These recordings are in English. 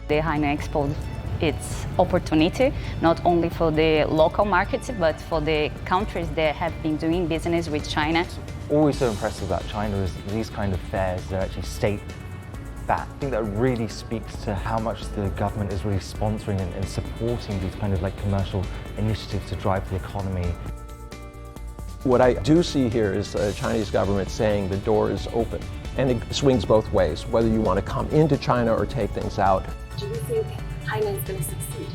The Hainan Expo, it's opportunity not only for the local markets but for the countries that have been doing business with China. Always so impressive about China is these kind of fairs, they're actually state-backed. I think that really speaks to how much the government is really sponsoring and supporting these kind of like commercial initiatives to drive the economy. What I do see here is the Chinese government saying the door is open, and it swings both ways, whether you want to come into China or take things out. Do you think Hainan is going to succeed?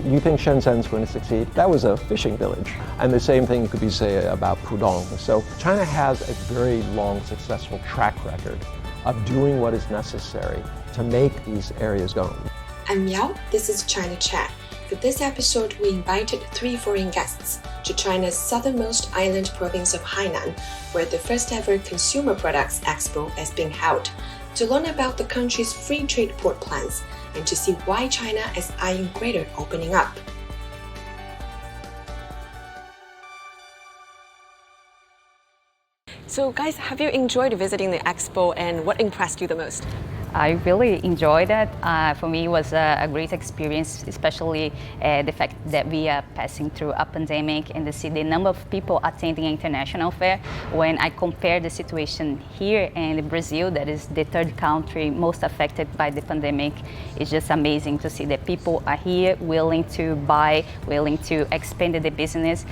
You think Shenzhen's going to succeed? That was a fishing village. And the same thing could be said about Pudong. So China has a very long, successful track record of doing what is necessary to make these areas go. I'm Miao, this is China Chat. For this episode, we invited 3 foreign guests to China's southernmost island province of Hainan, where the first ever Consumer Products Expo is being held, to learn about the country's free trade port plans and to see why China is eyeing greater opening up. So guys, have you enjoyed visiting the Expo and what impressed you the most? I really enjoyed it. For me, it was a great experience, especially the fact that we are passing through a pandemic and to see the number of people attending international fair. When I compare the situation here in Brazil, that is the third country most affected by the pandemic, it's just amazing to see that people are here willing to buy, willing to expand the business.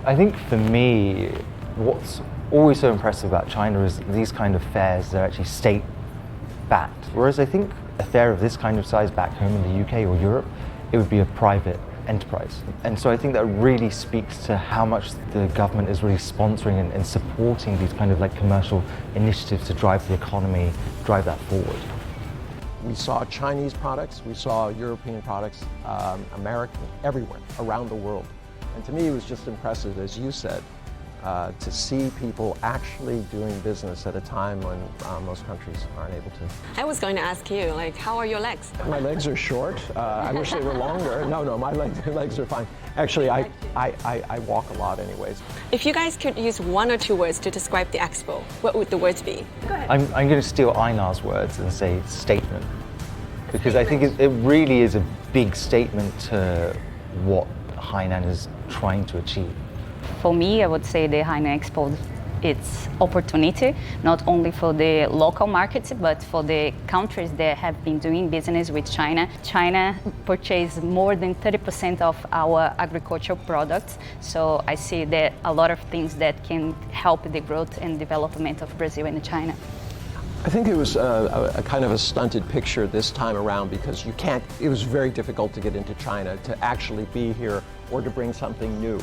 I think for me, what's always so impressive about China is these kind of fairs, they're actually state-backed. Whereas I think a fair of this kind of size back home in the UK or Europe, it would be a private enterprise. And so I think that really speaks to how much the government is really sponsoring and supporting these kind of like commercial initiatives to drive the economy, drive that forward. We saw Chinese products, we saw European products, American, everywhere, around the world. And to me, it was just impressive, as you said, to see people actually doing business at a time when most countries aren't able to. I was going to ask you, how are your legs? My legs are short. I wish they were longer. No, my legs are fine. Actually, I walk a lot anyways. If you guys could use 1 or 2 words to describe the Expo, what would the words be? Go ahead. I'm going to steal Einar's words and say statement. Because I think it really is a big statement to what Hainan is trying to achieve. For me, I would say the Hainan Expo, it's opportunity not only for the local markets but for the countries that have been doing business with China. China purchases more than 30% of our agricultural products, so I see that a lot of things that can help the growth and development of Brazil and China. I think it was a kind of a stunted picture this time around because it was very difficult to get into China, to actually be here or to bring something new.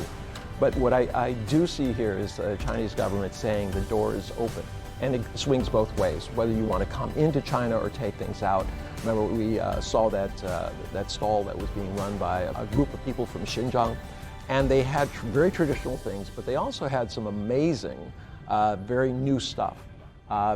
But what I do see here is the Chinese government saying the door is open, and it swings both ways, whether you want to come into China or take things out. Remember, we saw that stall that was being run by a group of people from Xinhua, and they had very traditional things, but they also had some amazing, very new stuff.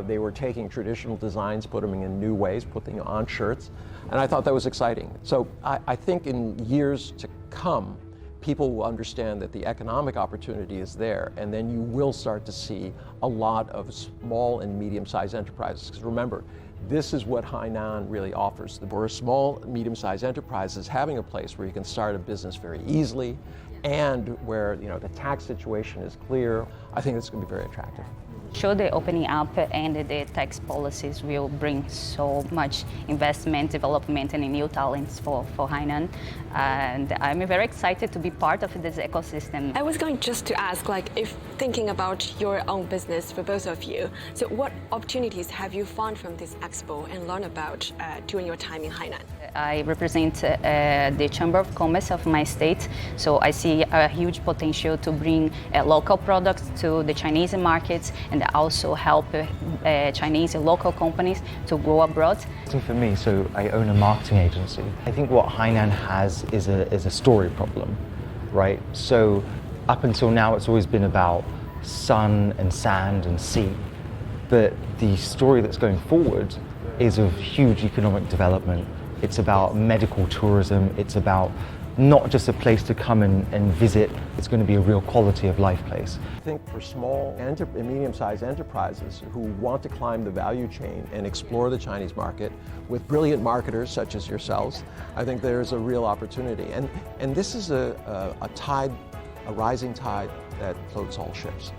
They were taking traditional designs, putting them in new ways, putting them on shirts, and I thought that was exciting. So I think in years to come, people will understand that the economic opportunity is there, and then you will start to see a lot of small and medium-sized enterprises. Because remember, this is what Hainan really offers. For small, medium-sized enterprises, having a place where you can start a business very easily and where the tax situation is clear, I think it's going to be very attractive. Sure, the opening up and the tax policies will bring so much investment, development, and new talents for Hainan. And I'm very excited to be part of this ecosystem. I was going just to ask, if thinking about your own business for both of you, so what opportunities have you found from this expo and learned about during your time in Hainan? I represent the Chamber of Commerce of my state, so I see a huge potential to bring local products to the Chinese markets and also help Chinese local companies to grow abroad. For me, so I own a marketing agency. I think what Hainan has is a story problem, right? So up until now, it's always been about sun and sand and sea. But the story that's going forward is of huge economic development. It's about medical tourism. It's about not just a place to come and visit, it's going to be a real quality of life place. I think for small and medium-sized enterprises who want to climb the value chain and explore the Chinese market with brilliant marketers such as yourselves, I think there's a real opportunity. And this is a rising tide that floats all ships.